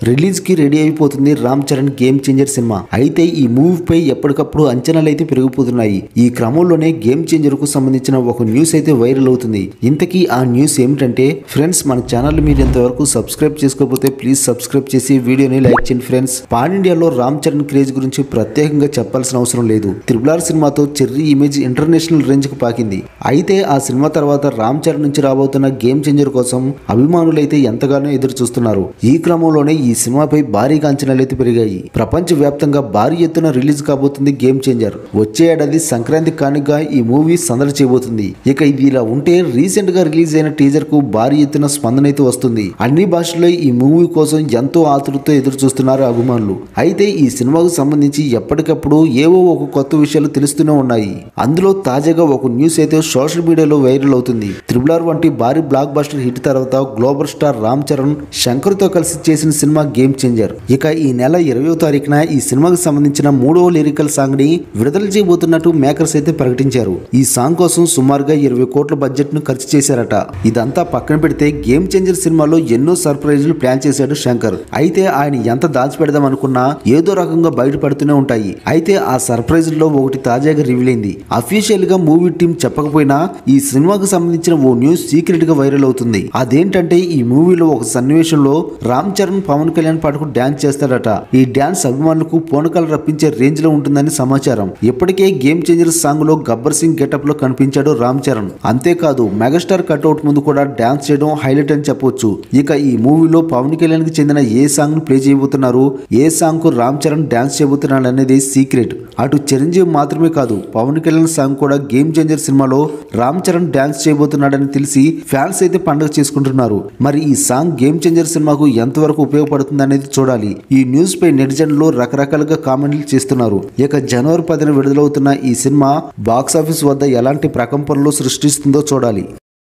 Release కి ready అయిపోతుంది Ram Charan game changer cinema. అయితే ఈ మూవీపై ఎప్పటికప్పుడు అంచనాలు అయితే పెరిగిపోతున్నాయి. ఈ క్రమంలోనే గేమ్ చేంజర్ కు సంబంధించిన ఒక న్యూస్ అయితే వైరల్ అవుతుంది. ఇంతకీ ఆ న్యూస్ ఏమిటంటే ఫ్రెండ్స్, మన ఛానల్ మీరు ఇంతవరకు సబ్స్క్రైబ్ చేసుకోకపోతే ప్లీజ్ సబ్స్క్రైబ్ చేసి వీడియోని లైక్ చేయండి ఫ్రెండ్స్. పాన్ ఇండియాలో రామ్ చరణ్ క్రేజ్ గురించి ప్రత్యేకంగా చెప్పాల్సిన అవసరం లేదు. RRR సినిమాతో చెర్రీ ఇమేజ్ ఇంటర్నేషనల్ రేంజ్ కు పాకింది. అయితే ఆ సినిమా తర్వాత రామ్ చరణ్ నుంచి రాబోతున్న గేమ్ చేంజర్ కోసం అభిమానులైతే ఎంతగానో ఎదురు చూస్తున్నారు. ఈ క్రమంలోనే ఈ సినిమాపై భారీగా అంచనాలు అయితే పెరిగాయి. ప్రపంచ వ్యాప్తంగా భారీ ఎత్తున రిలీజ్ కాబోతుంది గేమ్ చేంజర్. వచ్చే ఏడాది సంక్రాంతి కానుకగా ఈ మూవీ సందడి చేయబోతుంది. ఇక ఇది ఇలా ఉంటే రీసెంట్ గా రిలీజ్ అయిన టీజర్ కు భారీ ఎత్తున స్పందన అయితే వస్తుంది. అన్ని భాషల్లో ఈ మూవీ కోసం ఎంతో ఆతృతతో ఎదురు చూస్తున్నారు అభిమానులు. అయితే ఈ సినిమాకు సంబంధించి ఎప్పటికప్పుడు ఏవో ఒక కొత్త విషయాలు తెలుస్తూనే ఉన్నాయి. అందులో తాజాగా ఒక న్యూస్ అయితే సోషల్ మీడియాలో వైరల్ అవుతుంది. RRR వంటి భారీ బ్లాక్ బస్టర్ హిట్ తర్వాత గ్లోబల్ స్టార్ రామ్ చరణ్ శంకర్ తో కలిసి చేసిన సినిమా గేమ్ చేంజర్. ఇక ఈ నెల 20వ తారీఖున ఈ సినిమాకి సంబంధించిన 3వ లిరికల్ సాంగ్ ని విడుదల చేయబోతున్నట్టు మేకర్స్ అయితే ప్రకటించారు. ఈ సాంగ్ కోసం సుమారుగా 20 కోట్ల బడ్జెట్ ను ఖర్చు చేశారట. ఇదంతా పక్కన పెడితే గేమ్ చేంజర్ సినిమాలో ఎన్నో సర్ప్రైజులు ప్లాన్ చేశాడు శంకర్. అయితే ఆయన ఎంత దాచిపెడదాం అనుకున్నా ఏదో రకంగా బయటపడుతూనే ఉంటాయి. అయితే ఆ సర్ప్రైజుల్లో ఒకటి తాజాగా రివీల్ అయింది. అఫీషియల్ గా మూవీ టీం చెప్పకపోయినా ఈ సినిమాకు సంబంధించిన ఓ న్యూస్ సీక్రెట్ గా వైరల్ అవుతుంది. అదేంటంటే ఈ మూవీలో ఒక సన్నివేశంలో రామ్ చరణ్ పవన్ కళ్యాణ్ పాటకు డాన్స్ చేస్తాడట. ఈ డాన్స్ అభిమానులకు పూనకాలు రప్పించే రేంజ్ లో ఉంటుందని సమాచారం. ఇప్పటికే గేమ్ చేంజర్ సాంగ్ లో గబ్బర్ సింగ్ గెటప్ లో కనిపించాడు రామ్ చరణ్. అంతేకాదు మెగాస్టార్ కట్అవుట్ ముందు కూడా డాన్స్ చేయడం హైలైట్ అని చెప్పొచ్చు. ఇక ఈ మూవీలో పవన్ కళ్యాణ్ కి చెందిన ఏ సాంగ్ ను ప్లే చేయబోతున్నారు, ఏ సాంగ్ కు రామ్ చరణ్ డాన్స్ చేయబోతున్నాడు అనేది సీక్రెట్. అటు చిరంజీవి మాత్రమే కాదు, పవన్ కళ్యాణ్ సాంగ్ కూడా గేమ్ చేంజర్ సినిమాలో రామ్ చరణ్ డాన్స్ చేయబోతున్నాడని తెలిసి ఫ్యాన్స్ అయితే పండుగ చేసుకుంటున్నారు. మరి ఈ సాంగ్ గేమ్ చేంజర్ సినిమాకు ఎంతవరకు ఉపయోగపడుతుంది అనేది చూడాలి. ఈ న్యూస్ పై నెటిజన్లు రకరకాలుగా కామెంట్లు చేస్తున్నారు. ఇక జనవరి 10న విడుదలవుతున్న ఈ సినిమా బాక్సాఫీస్ వద్ద ఎలాంటి ప్రకంపనలు సృష్టిస్తుందో చూడాలి.